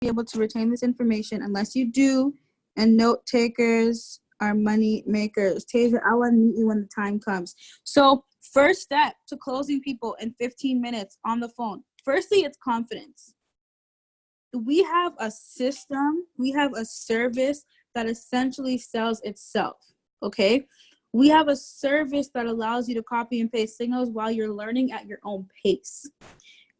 be able to retain this information unless you do, and note takers are money makers. Tasia, I want to meet you when the time comes. So first step to closing people in 15 minutes on the phone. Firstly, it's confidence. We have a system, we have a service that essentially sells itself, okay? We have a service that allows you to copy and paste signals while you're learning at your own pace.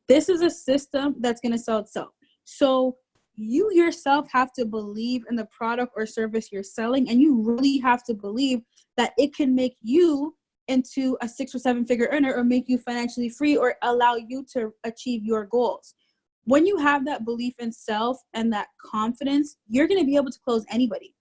This is a system that's going to sell itself. So you yourself have to believe in the product or service you're selling, and you really have to believe that it can make you into a 6 or 7 figure earner, or make you financially free, or allow you to achieve your goals. When you have that belief in self and that confidence, you're going to be able to close anybody.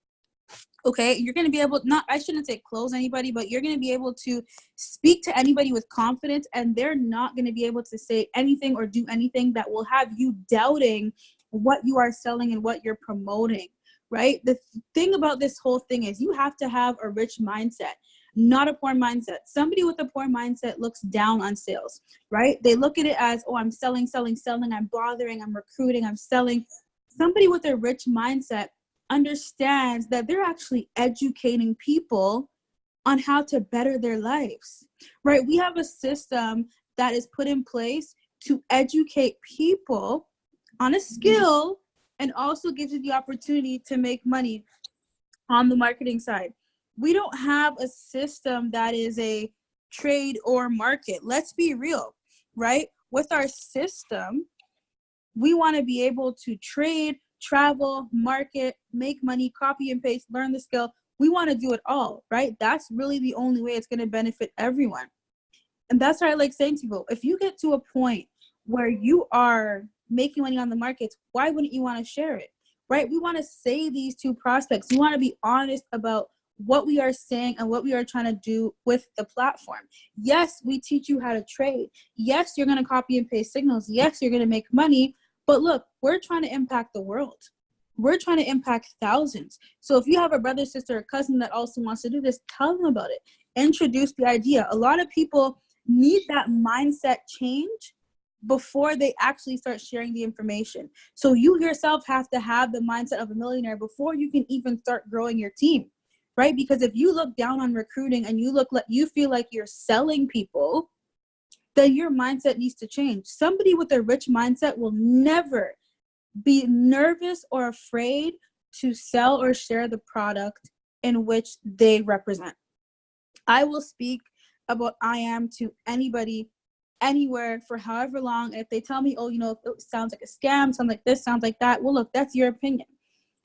Okay, you're going to be able, not, I shouldn't say close anybody, but you're going to be able to speak to anybody with confidence, and they're not going to be able to say anything or do anything that will have you doubting what you are selling and what you're promoting, right? The thing about this whole thing is you have to have a rich mindset, not a poor mindset. Somebody with a poor mindset looks down on sales, right? They look at it as, oh, I'm selling, I'm bothering, I'm recruiting, I'm selling. Somebody with a rich mindset understands that they're actually educating people on how to better their lives, right? We have a system that is put in place to educate people on a skill, and also gives you the opportunity to make money on the marketing side. We don't have a system that is a trade or market. Let's be real, right? With our system, we want to be able to trade, travel, market, make money, copy and paste, learn the skill. We want to do it all, right? That's really the only way it's going to benefit everyone. And that's why I like saying to people, if you get to a point where you are making money on the markets, why wouldn't you want to share it, right? We want to say these to prospects. We want to be honest about what we are saying and what we are trying to do with the platform. Yes, we teach you how to trade. Yes, you're going to copy and paste signals. Yes, you're going to make money. But look, we're trying to impact the world. We're trying to impact thousands. So if you have a brother, sister, or cousin that also wants to do this, tell them about it. Introduce the idea. A lot of people need that mindset change before they actually start sharing the information. So you yourself have to have the mindset of a millionaire before you can even start growing your team, right? Because if you look down on recruiting and you feel like you're selling people, then your mindset needs to change. Somebody with a rich mindset will never be nervous or afraid to sell or share the product in which they represent. I will speak about I am to anybody, anywhere, for however long. If they tell me, oh, you know, it sounds like a scam, sounds like this, sounds like that, well, look, that's your opinion,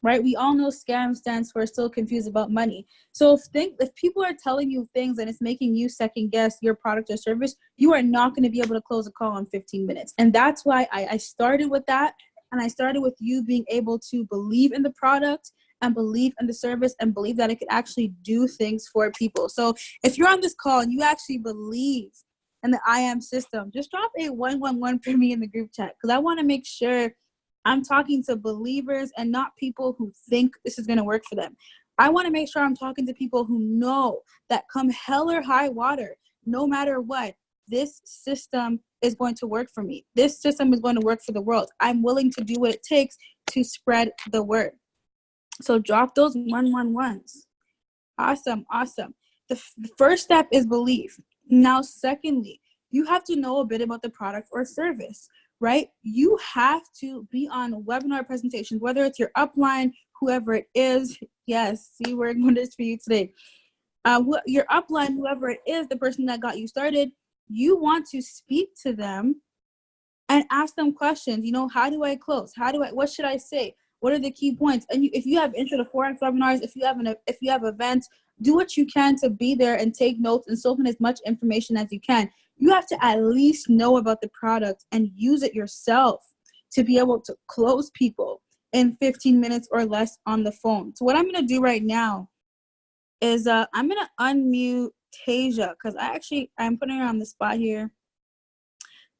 right? We all know scam stands for still confused about money. So if people are telling you things and it's making you second guess your product or service, you are not going to be able to close a call in 15 minutes. And that's why I started with that. And I started with you being able to believe in the product and believe in the service and believe that it could actually do things for people. So if you're on this call and you actually believe in the I am system, just drop a 111 for me in the group chat, because I want to make sure I'm talking to believers and not people who think this is going to work for them. I want to make sure I'm talking to people who know that come hell or high water, no matter what, this system is going to work for me. This system is going to work for the world. I'm willing to do what it takes to spread the word. So drop those 111s. Awesome. The first step is belief. Now, secondly, you have to know a bit about the product or service, right? You have to be on webinar presentations, whether it's your upline, whoever it is. Yes, see, we're doing this for you today. Your upline, whoever it is, the person that got you started, you want to speak to them and ask them questions. You know, how do I close? What should I say? What are the key points? And if you have intro to Forex webinars, if you have events, do what you can to be there and take notes and soak in as much information as you can. You have to at least know about the product and use it yourself to be able to close people in 15 minutes or less on the phone. So what I'm going to do right now is I'm going to unmute Tasia, because I'm putting her on the spot here.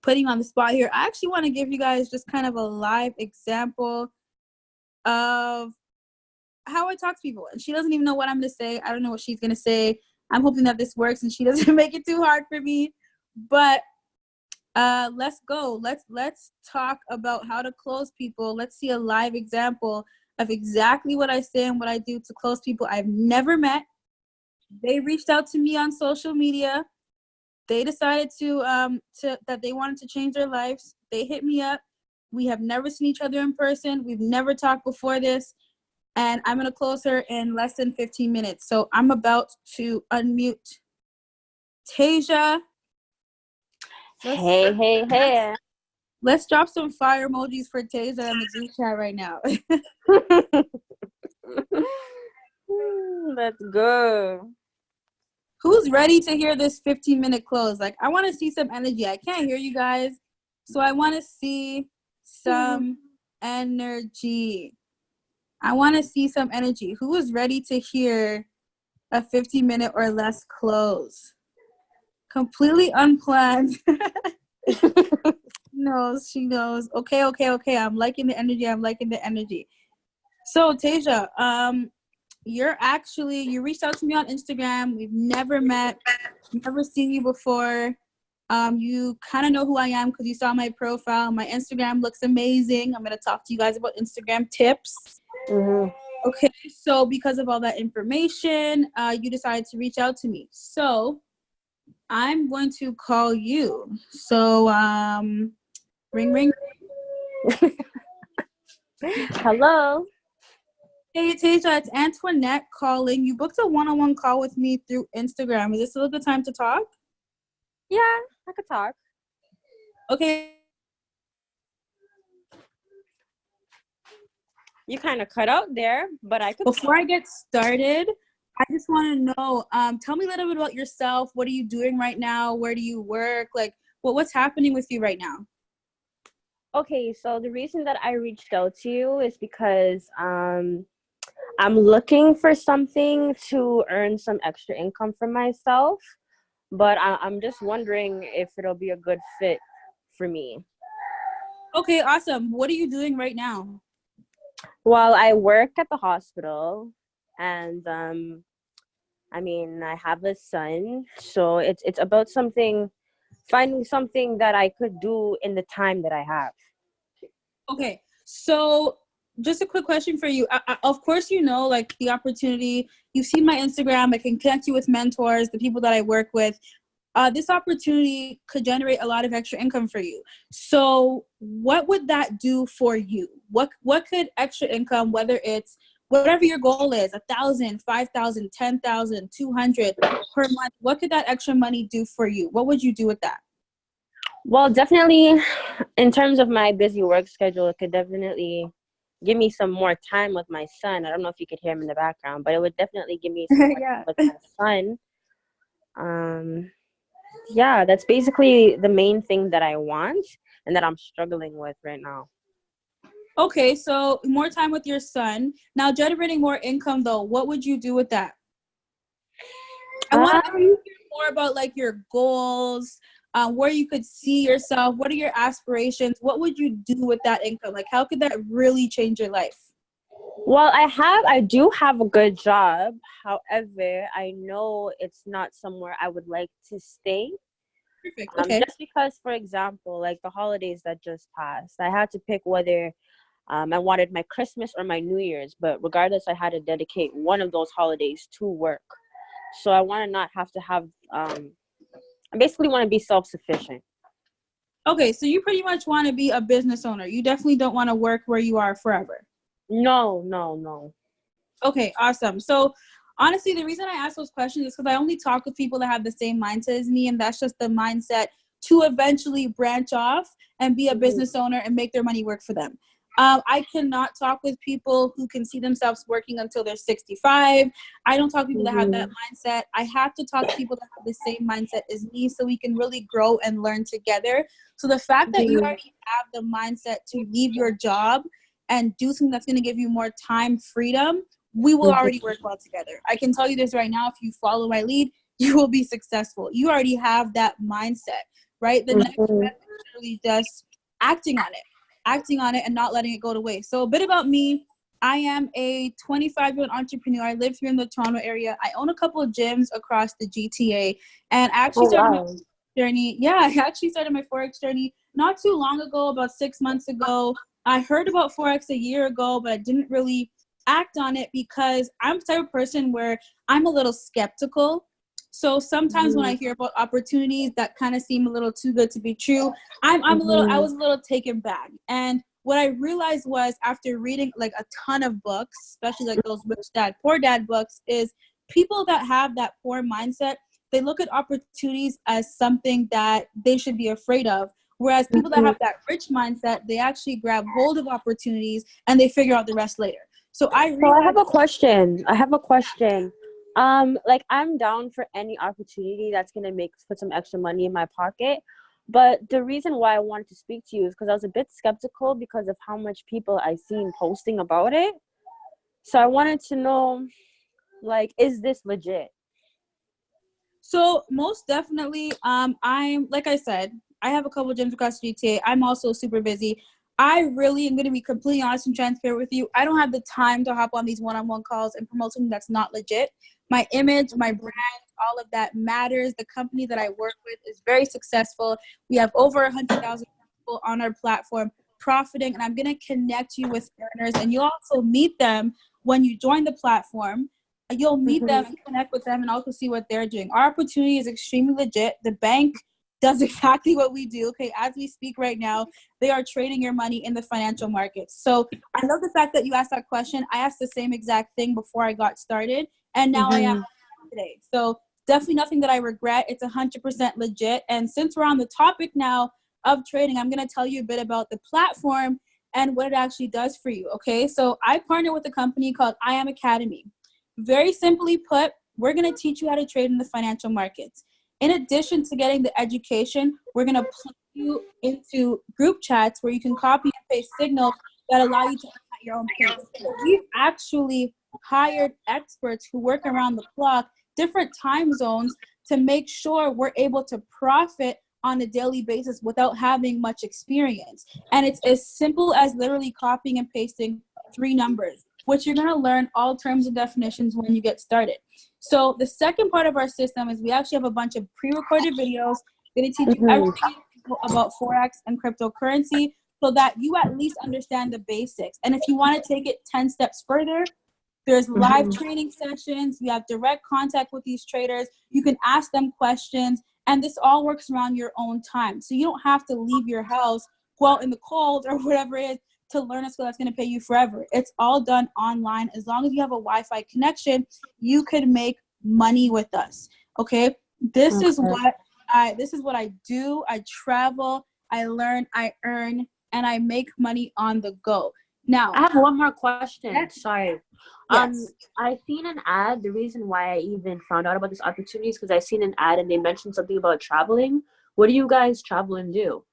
I actually want to give you guys just kind of a live example of how I talk to people. And she doesn't even know what I'm going to say. I don't know what she's going to say. I'm hoping that this works and she doesn't make it too hard for me. But Let's go. Let's talk about how to close people. Let's see a live example of exactly what I say and what I do to close people I've never met. They reached out to me on social media. They decided to that they wanted to change their lives. They hit me up. We have never seen each other in person. We've never talked before this. And I'm going to close her in less than 15 minutes. So I'm about to unmute Tasia. Hey. Let's drop some fire emojis for Tasia in the group chat right now. Let's go. Who's ready to hear this 15-minute close? Like, I want to see some energy. I can't hear you guys. So I want to see some energy. I want to see some energy. Who is ready to hear a 15-minute or less close? Completely unplanned. She knows. Okay. I'm liking the energy. So, Tasia, you reached out to me on Instagram. We've never met, never seen you before. You kind of know who I am because you saw my profile. My Instagram looks amazing. I'm going to talk to you guys about Instagram tips. Mm-hmm. Okay, so because of all that information, you decided to reach out to me. So I'm going to call you. So ring. Hello. Hey, Tasia, it's Antoinette calling. You booked a one-on-one call with me through Instagram. Is this still a good time to talk? Yeah, I could talk. Okay. You kind of cut out there, but I could Before I get started, I just want to know, tell me a little bit about yourself. What are you doing right now? Where do you work? Like, what's happening with you right now? Okay, so the reason that I reached out to you is because I'm looking for something to earn some extra income for myself, but I'm just wondering if it'll be a good fit for me. Okay, awesome. What are you doing right now? Well, I work at the hospital, and I have a son, so it's about finding something that I could do in the time that I have. Okay, so just a quick question for you. Of course, like the opportunity. You've seen my Instagram. I can connect you with mentors, the people that I work with. This opportunity could generate a lot of extra income for you. So what would that do for you? What could extra income, whether it's whatever your goal is, 1,000, 5,000, 10,000, 200 per month, what could that extra money do for you? What would you do with that? Well, definitely, in terms of my busy work schedule, it could definitely give me some more time with my son. I don't know if you could hear him in the background, but it would definitely give me some more time with my son. Yeah, that's basically the main thing that I want and that I'm struggling with right now. Okay, so more time with your son. Now, generating more income, though, what would you do with that? I want to hear more about like your goals, where you could see yourself. What are your aspirations? What would you do with that income? Like, how could that really change your life? Well, I do have a good job. However, I know it's not somewhere I would like to stay. Perfect. Okay. Just because, for example, like the holidays that just passed, I had to pick whether I wanted my Christmas or my New Year's. But regardless, I had to dedicate one of those holidays to work. So I want to not have to have, I basically want to be self-sufficient. Okay, so you pretty much want to be a business owner. You definitely don't want to work where you are forever. No. Okay, awesome. So honestly, the reason I ask those questions is because I only talk with people that have the same mindset as me, and that's just the mindset to eventually branch off and be a business owner and make their money work for them. I cannot talk with people who can see themselves working until they're 65. I don't talk to people that have that mindset. I have to talk to people that have the same mindset as me so we can really grow and learn together. So the fact that you already have the mindset to leave your job and do something that's going to give you more time freedom, we will already work well together. I can tell you this right now. If you follow my lead, you will be successful. You already have that mindset, right? The next step is really just acting on it and not letting it go to waste. So a bit about me. I am a 25-year-old entrepreneur. I live here in the Toronto area. I own a couple of gyms across the GTA, and I actually started journey. Yeah, I actually started my Forex journey not too long ago, about 6 months ago. I heard about Forex a year ago, but I didn't really act on it because I'm the type of person where I'm a little skeptical. So sometimes when I hear about opportunities that kind of seem a little too good to be true, I was a little taken back. And what I realized was after reading like a ton of books, especially like those Rich Dad, Poor Dad books, is people that have that poor mindset, they look at opportunities as something that they should be afraid of. Whereas people that have that rich mindset, they actually grab hold of opportunities and they figure out the rest later. So I have a question. Like I'm down for any opportunity that's gonna put some extra money in my pocket. But the reason why I wanted to speak to you is because I was a bit skeptical because of how much people I seen posting about it. So I wanted to know, like, is this legit? So most definitely, I'm like I said, I have a couple of gyms across the GTA. I'm also super busy. I really am going to be completely honest and transparent with you. I don't have the time to hop on these one-on-one calls and promote something that's not legit. My image, my brand, all of that matters. The company that I work with is very successful. We have over 100,000 people on our platform profiting, and I'm going to connect you with earners, and you'll also meet them when you join the platform. You'll meet them and connect with them and also see what they're doing. Our opportunity is extremely legit. The bank does exactly what we do. Okay, as we speak right now, they are trading your money in the financial markets. So I love the fact that you asked that question. I asked the same exact thing before I got started, and now I am today. So definitely nothing that I regret. It's 100% legit. And since we're on the topic now of trading, I'm going to tell you a bit about the platform and what it actually does for you. Okay, so I partner with a company called I Am Academy. Very simply put, we're going to teach you how to trade in the financial markets. In addition to getting the education, we're going to plug you into group chats where you can copy and paste signals that allow you to at your own pace. So we've actually hired experts who work around the clock, different time zones, to make sure we're able to profit on a daily basis without having much experience. And it's as simple as literally copying and pasting 3 numbers, which you're going to learn all terms and definitions when you get started. So the second part of our system is we actually have a bunch of pre-recorded videos going to teach you everything about Forex and cryptocurrency so that you at least understand the basics. And if you want to take it 10 steps further, there's live training sessions. You have direct contact with these traders. You can ask them questions, and this all works around your own time. So you don't have to leave your house, go out in the cold or whatever it is, to learn a skill that's going to pay you forever. It's all done online. As long as you have a Wi-Fi connection, you could make money with us. Okay? This is what I do. I travel, I learn, I earn, and I make money on the go. Now, I have one more question. Sorry. Yes. I seen an ad. The reason why I even found out about this opportunity is because I seen an ad and they mentioned something about traveling. What do you guys travel and do?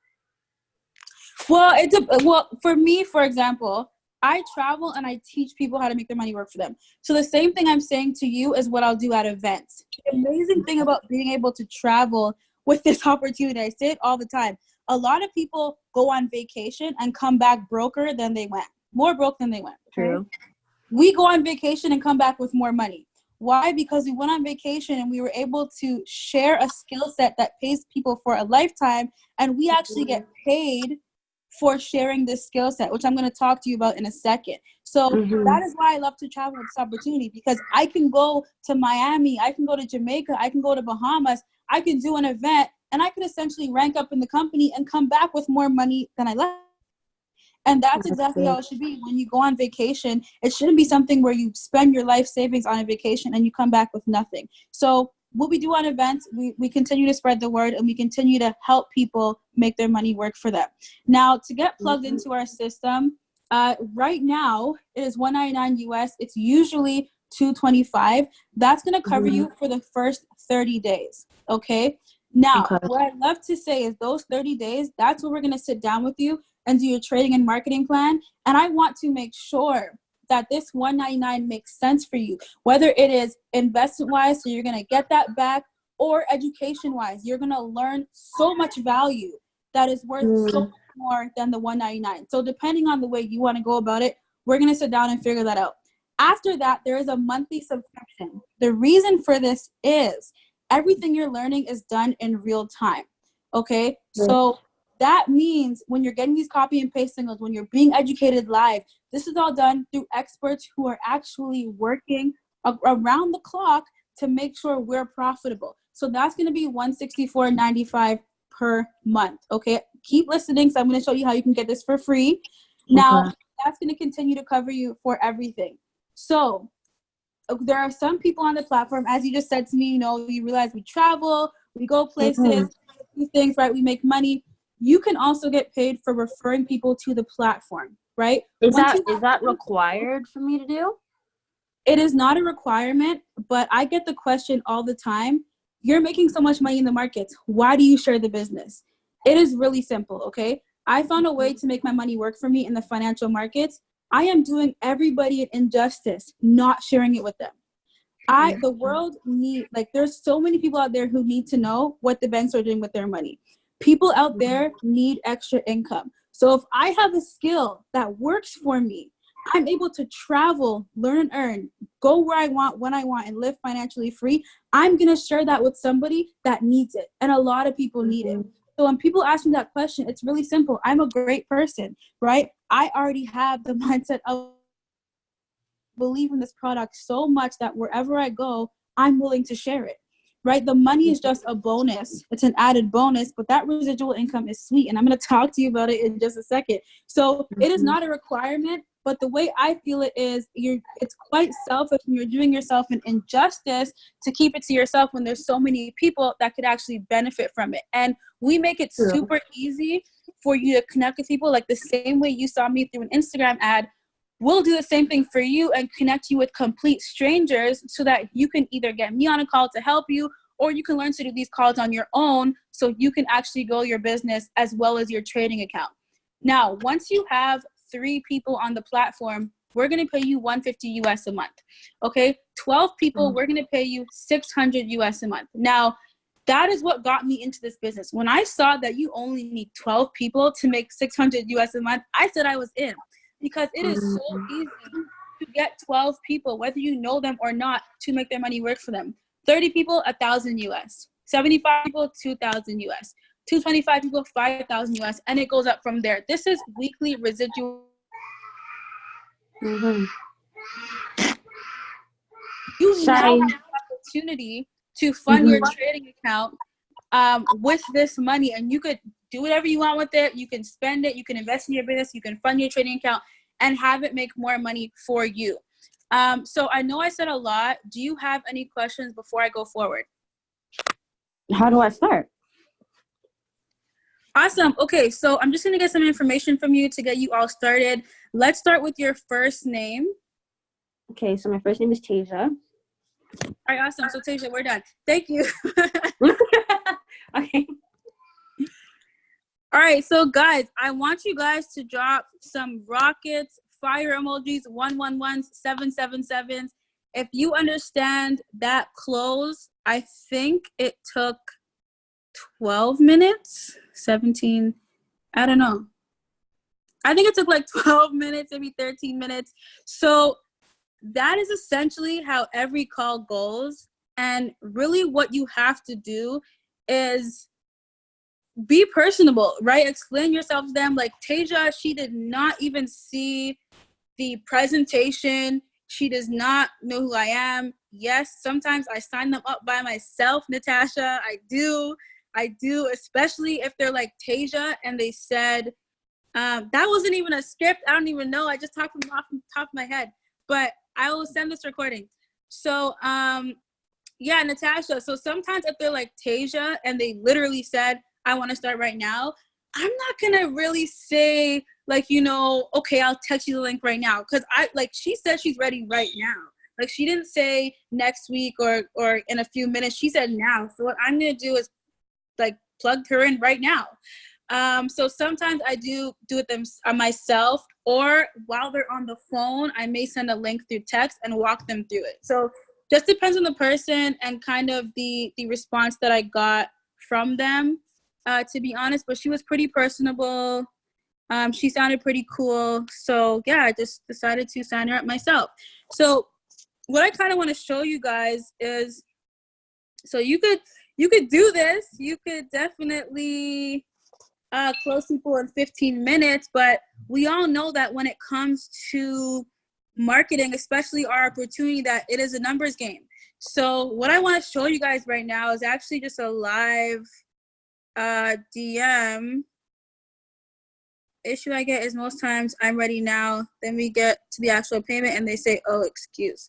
Well, for me, for example, I travel and I teach people how to make their money work for them. So the same thing I'm saying to you is what I'll do at events. The amazing thing about being able to travel with this opportunity, I say it all the time. A lot of people go on vacation and come back broker than they went. More broke than they went. Okay? True. We go on vacation and come back with more money. Why? Because we went on vacation and we were able to share a skill set that pays people for a lifetime, and we actually get paid for sharing this skill set, which I'm going to talk to you about in a second. So that is why I love to travel with this opportunity, because I can go to Miami, I can go to Jamaica, I can go to Bahamas, I can do an event, and I can essentially rank up in the company and come back with more money than I left. And that's exactly how it should be. When you go on vacation, it shouldn't be something where you spend your life savings on a vacation and you come back with nothing. So what we do on events, we continue to spread the word and we continue to help people make their money work for them. Now, to get plugged into our system, right now it is $199 US. It's usually $225. That's going to cover you for the first 30 days. Okay. Now, what I'd love to say is those 30 days, that's where we're going to sit down with you and do your trading and marketing plan. And I want to make sure that this $199 makes sense for you, whether it is investment-wise, so you're going to get that back, or education-wise. You're going to learn so much value that is worth so much more than the $199. So depending on the way you want to go about it, we're going to sit down and figure that out. After that, there is a monthly subscription. The reason for this is everything you're learning is done in real time. Okay, so that means when you're getting these copy and paste signals, when you're being educated live, this is all done through experts who are actually working around the clock to make sure we're profitable. So that's going to be $164.95 per month. Okay, keep listening. So I'm going to show you how you can get this for free. Now, that's going to continue to cover you for everything. So there are some people on the platform, as you just said to me, you know, you realize we travel, we go places, do things, right? We make money. You can also get paid for referring people to the platform, right? Is that required for me to do? It is not a requirement, but I get the question all the time. You're making so much money in the markets. Why do you share the business? It is really simple, okay? I found a way to make my money work for me in the financial markets. I am doing everybody an injustice, not sharing it with them. The world there's so many people out there who need to know what the banks are doing with their money. People out there need extra income. So if I have a skill that works for me, I'm able to travel, learn and earn, go where I want, when I want, and live financially free. I'm going to share that with somebody that needs it. And a lot of people need it. So when people ask me that question, it's really simple. I'm a great person, right? I already have the mindset of believe in this product so much that wherever I go, I'm willing to share it, right? The money is just a bonus. It's an added bonus, but that residual income is sweet. And I'm going to talk to you about it in just a second. So it is not a requirement, but the way I feel it is it's quite selfish when you're doing yourself an injustice to keep it to yourself when there's so many people that could actually benefit from it. And we make it super easy for you to connect with people, like the same way you saw me through an Instagram ad. We'll do the same thing for you and connect you with complete strangers so that you can either get me on a call to help you, or you can learn to do these calls on your own so you can actually grow your business as well as your trading account. Now, once you have 3 people on the platform, we're going to pay you $150 US a month. Okay, 12 people, we're going to pay you $600 US a month. Now, that is what got me into this business. When I saw that you only need 12 people to make $600 US a month, I said I was in, because it is so easy to get 12 people, whether you know them or not, to make their money work for them. 30 people, 1,000 US. 75 people, 2,000 US. 225 people, 5,000 US, and it goes up from there. This is weekly residual. You now have the opportunity to fund your trading account with this money, and you could do whatever you want with it. You can spend it, you can invest in your business, you can fund your trading account and have it make more money for you. So I know I said a lot. Do you have any questions before I go forward? How do I start? Awesome. Okay, so I'm just going to get some information from you to get you all started. Let's start with your first name. Okay, so my first name is Tasia. All right, awesome. So Tasia, we're done. Thank you. Okay. All right, so guys, I want you guys to drop some rockets, fire emojis, 111s, 777s. If you understand that close, I think it took 12 minutes, 17, I don't know. I think it took like 12 minutes, maybe 13 minutes. So that is essentially how every call goes. And really what you have to do is be personable, right? Explain yourself to them. Like Tasia, she did not even see the presentation. She does not know who I am. Yes, sometimes I sign them up by myself, Natasha. I do, especially if they're like Tasia and they said, that wasn't even a script. I don't even know. I just talked from off the top of my head. But I will send this recording. So, yeah, Natasha. So sometimes if they're like Tasia and they literally said, I want to start right now, I'm not going to really say, like, you know, okay, I'll text you the link right now. Because she said she's ready right now. Like, she didn't say next week or in a few minutes. She said now. So what I'm going to do is, like, plug her in right now. So sometimes I do it them myself, or while they're on the phone, I may send a link through text and walk them through it. So just depends on the person and kind of the response that I got from them, to be honest. But she was pretty personable. She sounded pretty cool. So yeah, I just decided to sign her up myself. So what I kind of want to show you guys is, so you could you could do this. You could definitely close people in 15 minutes, but we all know that when it comes to marketing, especially our opportunity, that it is a numbers game. So what I want to show you guys right now is actually just a live DM. Issue I get is most times I'm ready now. Then we get to the actual payment and they say, oh, excuse.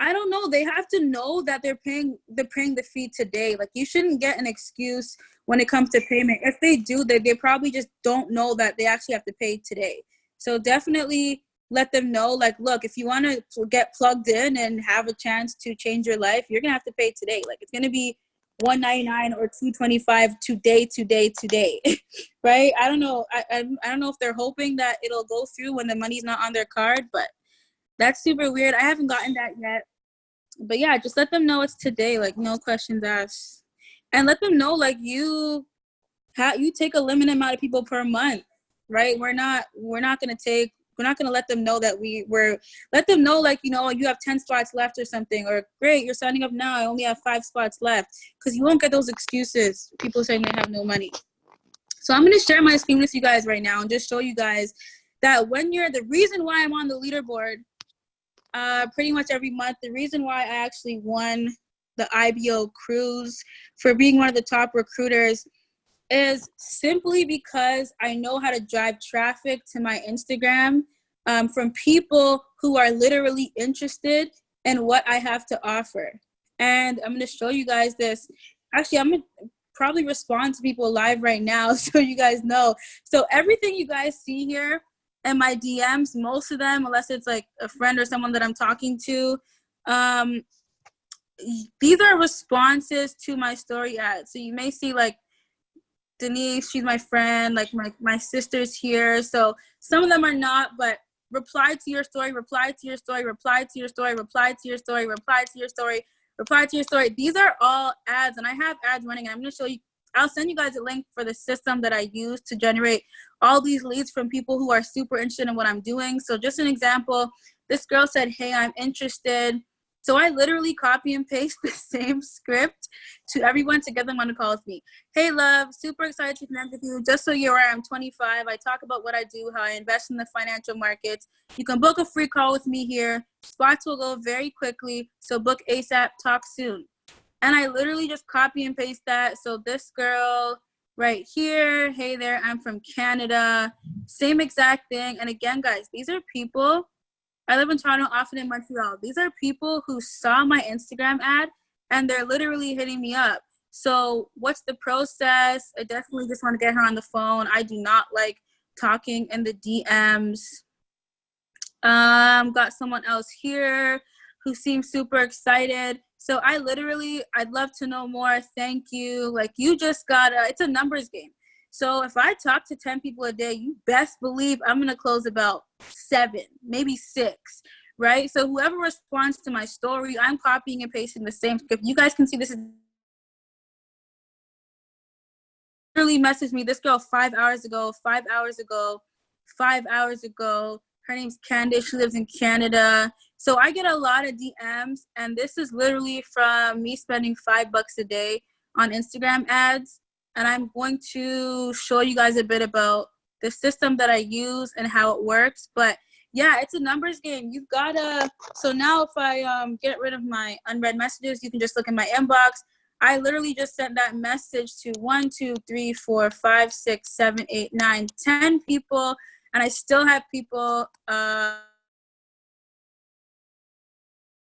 I don't know. They have to know that they're paying the fee today. Like, you shouldn't get an excuse when it comes to payment. If they do, they probably just don't know that they actually have to pay today. So definitely let them know, like, look, if you want to get plugged in and have a chance to change your life, you're going to have to pay today. Like, it's going to be $199 or $225 today. Right? I don't know. I don't know if they're hoping that it'll go through when the money's not on their card, but that's super weird. I haven't gotten that yet. But yeah, just let them know it's today, like, no questions asked. And let them know, like, you take a limited amount of people per month, right? We're not gonna let them know that let them know, like, you know, you have 10 spots left or something, or great, you're signing up now, I only have 5 spots left, because you won't get those excuses, people saying they have no money. So I'm gonna share my screen with you guys right now and just show you guys that the reason why I'm on the leaderboard pretty much every month, the reason why I actually won the IBO cruise for being one of the top recruiters is simply because I know how to drive traffic to my Instagram from people who are literally interested in what I have to offer. And I'm going to show you guys this. Actually, I'm going to probably respond to people live right now so you guys know. So everything you guys see here and my DMs, most of them, unless it's like a friend or someone that I'm talking to, these are responses to my story ads. So you may see, like, Denise, she's my friend, like my sister's here. So some of them are not, but reply to your story, reply to your story, reply to your story, reply to your story, reply to your story, reply to your story. These are all ads, and I have ads running, and I'm going to show you. I'll send you guys a link for the system that I use to generate all these leads from people who are super interested in what I'm doing. So just an example, this girl said, hey, I'm interested. So I literally copy and paste the same script to everyone to get them on the call with me. Hey, love, super excited to connect with you. Just so you're aware, I'm 25. I talk about what I do, how I invest in the financial markets. You can book a free call with me here. Spots will go very quickly. So book ASAP, talk soon. And I literally just copy and paste that. So this girl right here, hey there, I'm from Canada. Same exact thing. And again, guys, these are people, I live in Toronto, often in Montreal. These are people who saw my Instagram ad and they're literally hitting me up. So what's the process? I definitely just want to get her on the phone. I do not like talking in the DMs. Got someone else here who seems super excited. So I'd love to know more. Thank you. Like, you just it's a numbers game. So if I talk to 10 people a day, you best believe I'm going to close about 7, maybe 6, right? So whoever responds to my story, I'm copying and pasting the same script. You guys can see this is literally messaged me, this girl 5 hours ago. Her name's Candace. She lives in Canada. So I get a lot of DMs, and this is literally from me spending $5 a day on Instagram ads. And I'm going to show you guys a bit about the system that I use and how it works. But yeah, it's a numbers game. You've gotta, so now if I get rid of my unread messages, you can just look in my inbox. I literally just sent that message to 1, 2, 3, 4, 5, 6, 7, 8, 9, 10 people. And I still have people,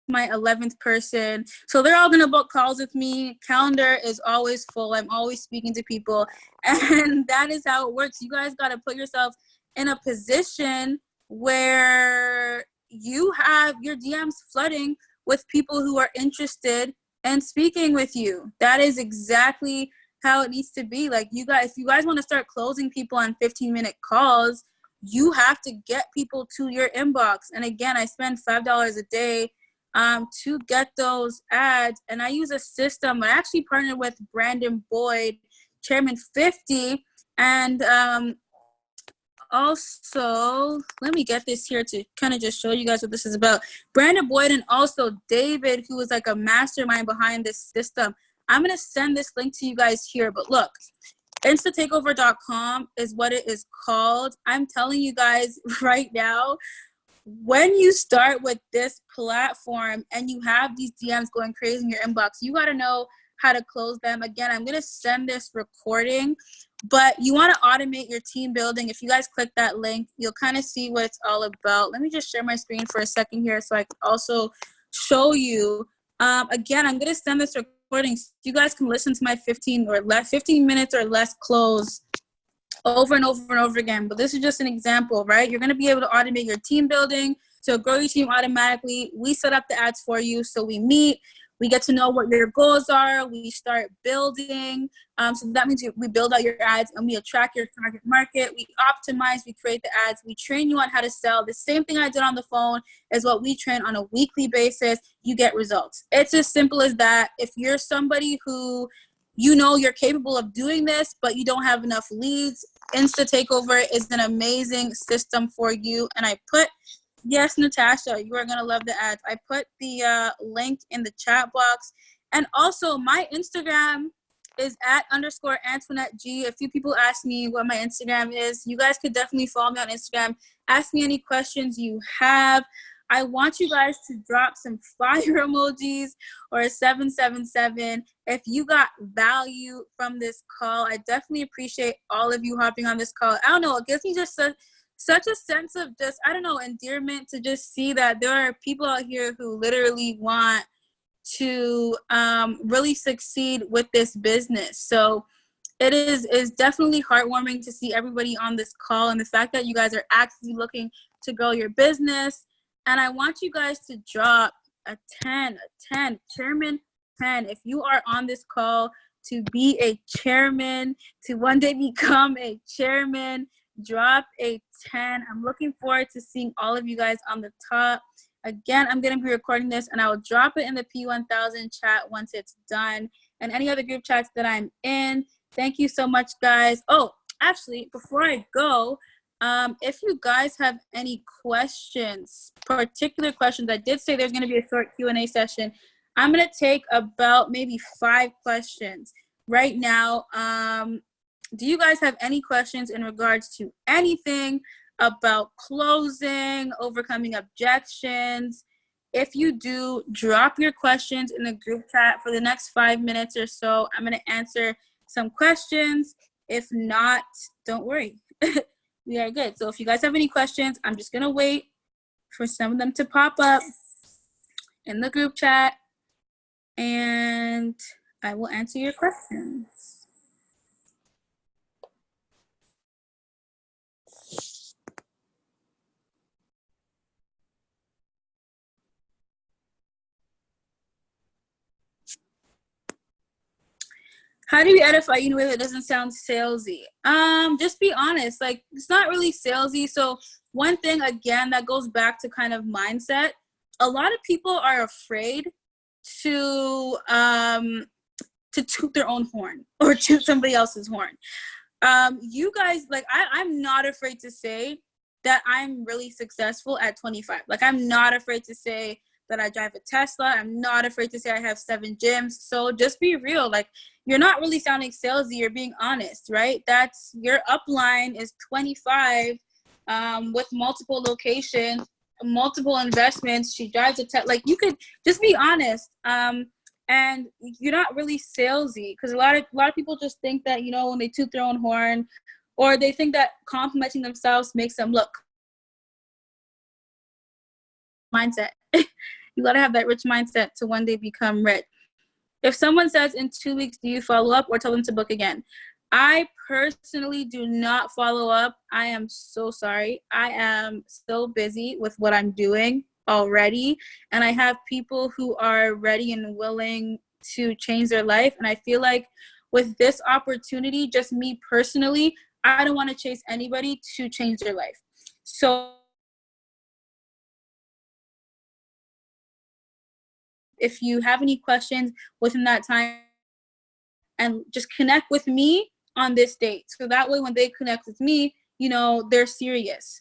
my 11th person. So they're all gonna book calls with me. Calendar is always full. I'm always speaking to people. And that is how it works. You guys gotta put yourself in a position where you have your DMs flooding with people who are interested in speaking with you. That is exactly how it needs to be. Like, you guys, if you guys want to start closing people on 15-minute calls, you have to get people to your inbox. And again, I spend $5 a day to get those ads. And I use a system. I actually partnered with Brandon Boyd, Chairman 50. And also, let me get this here to kind of just show you guys what this is about. Brandon Boyd and also David, who is like a mastermind behind this system. I'm going to send this link to you guys here. But look, instatakeover.com is what it is called. I'm telling you guys right now, when you start with this platform and you have these DMs going crazy in your inbox, you got to know how to close them. Again, I'm going to send this recording, but you want to automate your team building. If you guys click that link, you'll kind of see what it's all about. Let me just share my screen for a second here so I can also show you. Again, I'm going to send this recording so you guys can listen to my 15 minutes or less close over and over and over again. But this is just an example, right? You're going to be able to automate your team building, so grow your team automatically. We set up the ads for you, so we meet. We get to know what your goals are. We start building. So that means we build out your ads and we attract your target market. We optimize, we create the ads. We train you on how to sell. The same thing I did on the phone is what we train on a weekly basis. You get results. It's as simple as that. If you're somebody who you know you're capable of doing this, but you don't have enough leads, Insta Takeover is an amazing system for you. And I put, yes, Natasha, you are going to love the ads. I put the link in the chat box. And also my Instagram is @_Antoinette G. A few people ask me what my Instagram is. You guys could definitely follow me on Instagram. Ask me any questions you have. I want you guys to drop some fire emojis or a 777 if you got value from this call. I definitely appreciate all of you hopping on this call. I don't know, it gives me just such a sense of just, I don't know, endearment to just see that there are people out here who literally want to really succeed with this business. So it is definitely heartwarming to see everybody on this call and the fact that you guys are actively looking to grow your business. And I want you guys to drop a 10, chairman 10. If you are on this call to be a chairman, to one day become a chairman, drop a 10. I'm looking forward to seeing all of you guys on the top. Again, I'm going to be recording this and I will drop it in the P1000 chat once it's done, and any other group chats that I'm in. Thank you so much, guys. Oh, actually, before I go, if you guys have any questions, particular questions, I did say there's going to be a short Q&A session. I'm going to take about maybe 5 questions right now. Do you guys have any questions in regards to anything about closing, overcoming objections? If you do, drop your questions in the group chat for the next 5 minutes or so. I'm going to answer some questions. If not, don't worry. We are good. So if you guys have any questions, I'm just going to wait for some of them to pop up in the group chat, and I will answer your questions. How do you edify you in a way that doesn't sound salesy? Just be honest. Like, it's not really salesy. So one thing, again, that goes back to kind of mindset. A lot of people are afraid to toot their own horn or toot somebody else's horn. You guys, like, I'm not afraid to say that I'm really successful at 25. Like, I'm not afraid to say that I drive a Tesla. I'm not afraid to say I have 7 gyms. So just be real. Like, you're not really sounding salesy. You're being honest, right? That's your upline is 25 with multiple locations, multiple investments. She drives a Tesla. Like, you could just be honest. And you're not really salesy, because a lot of people just think that, you know, when they toot their own horn, or they think that complimenting themselves makes them look mindset. You got to have that rich mindset to one day become rich. If someone says in 2 weeks, do you follow up or tell them to book again? I personally do not follow up. I am so sorry. I am so busy with what I'm doing already, and I have people who are ready and willing to change their life. And I feel like with this opportunity, just me personally, I don't want to chase anybody to change their life. So if you have any questions within that time, and just connect with me on this date, so that way when they connect with me, you know, they're serious.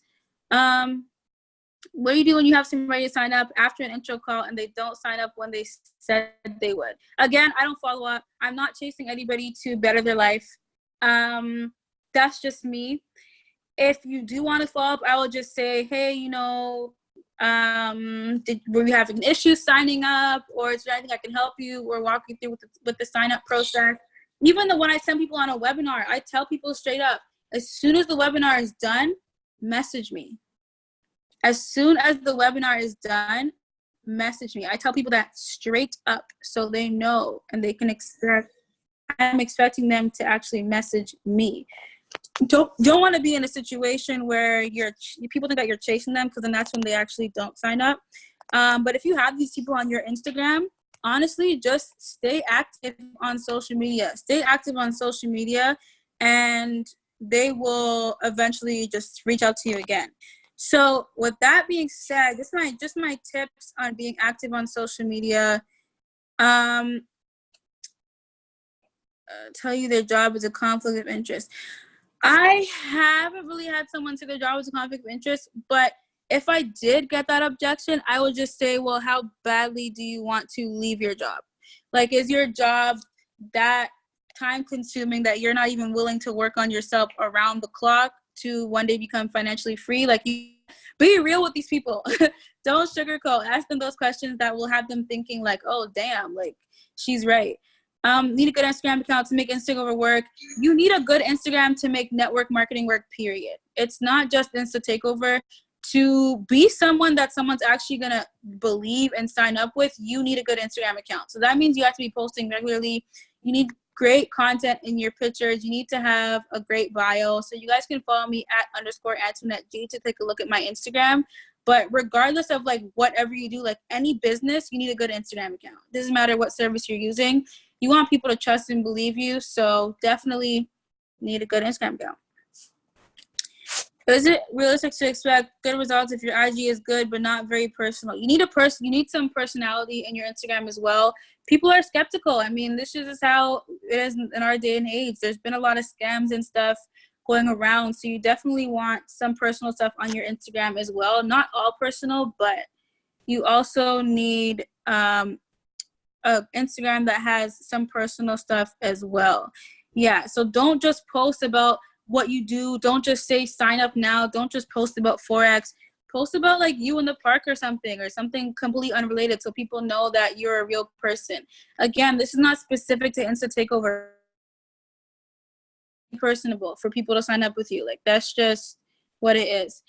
What do you do when you have somebody to sign up after an intro call and they don't sign up when they said they would? Again, I don't follow up. I'm not chasing anybody to better their life. That's just me. If you do want to follow up, I will just say, hey, you know, were you having issues signing up, or is there anything I can help you or walk you through with the sign up process? Even when I send people on a webinar, I tell people straight up, as soon as the webinar is done, message me. As soon as the webinar is done, message me. I tell people that straight up so they know and they can expect. I'm expecting them to actually message me. Don't want to be in a situation where people think that you're chasing them, because then that's when they actually don't sign up. But if you have these people on your Instagram, honestly, just stay active on social media. Stay active on social media, and they will eventually just reach out to you again. So with that being said, just my tips on being active on social media. Tell you their job is a conflict of interest. I haven't really had someone say their job was a conflict of interest, but if I did get that objection, I would just say, well, how badly do you want to leave your job? Like, is your job that time consuming that you're not even willing to work on yourself around the clock to one day become financially free? Like, you be real with these people. Don't sugarcoat. Ask them those questions that will have them thinking like, oh, damn, like, she's right. Need a good Instagram account to make Instagram work. You need a good Instagram to make network marketing work, period. It's not just Insta Takeover. To be someone that someone's actually going to believe and sign up with, you need a good Instagram account. So that means you have to be posting regularly. You need great content in your pictures. You need to have a great bio. So you guys can follow me at _AntoinetteG to take a look at my Instagram. But regardless of like whatever you do, like any business, you need a good Instagram account. It doesn't matter what service you're using. You want people to trust and believe you. So definitely need a good Instagram account. Is it realistic to expect good results if your IG is good but not very personal? You need some personality in your Instagram as well. People are skeptical. I mean, this is how it is in our day and age. There's been a lot of scams and stuff going around, so you definitely want some personal stuff on your Instagram as well. Not all personal, but you also need an Instagram that has some personal stuff as well. Yeah, so don't just post about what you do. Don't just say sign up now. Don't just post about Forex. Post about like you in the park or something completely unrelated, so people know that you're a real person. Again, this is not specific to Insta Takeover. Personable for people to sign up with you. Like, that's just what it is.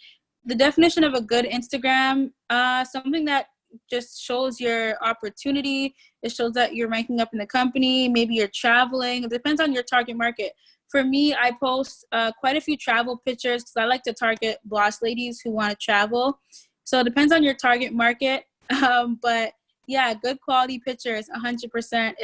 The definition of a good Instagram, something that just shows your opportunity. It shows that you're ranking up in the company. Maybe you're traveling. It depends on your target market. For me, I post quite a few travel pictures because I like to target boss ladies who want to travel. So it depends on your target market. But yeah, good quality pictures, 100%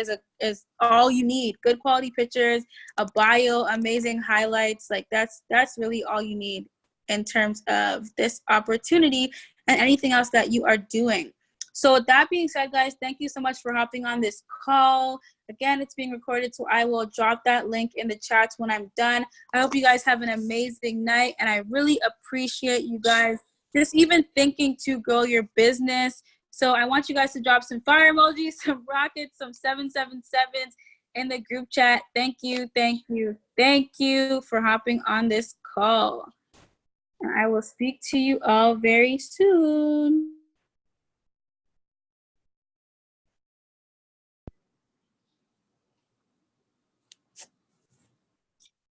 is all you need. Good quality pictures, a bio, amazing highlights. Like that's really all you need in terms of this opportunity and anything else that you are doing. So with that being said, guys, thank you so much for hopping on this call. Again, it's being recorded, so I will drop that link in the chats when I'm done. I hope you guys have an amazing night, and I really appreciate you guys just even thinking to grow your business. So I want you guys to drop some fire emojis, some rockets, some 777s in the group chat. Thank you, thank you, thank you for hopping on this call. And I will speak to you all very soon.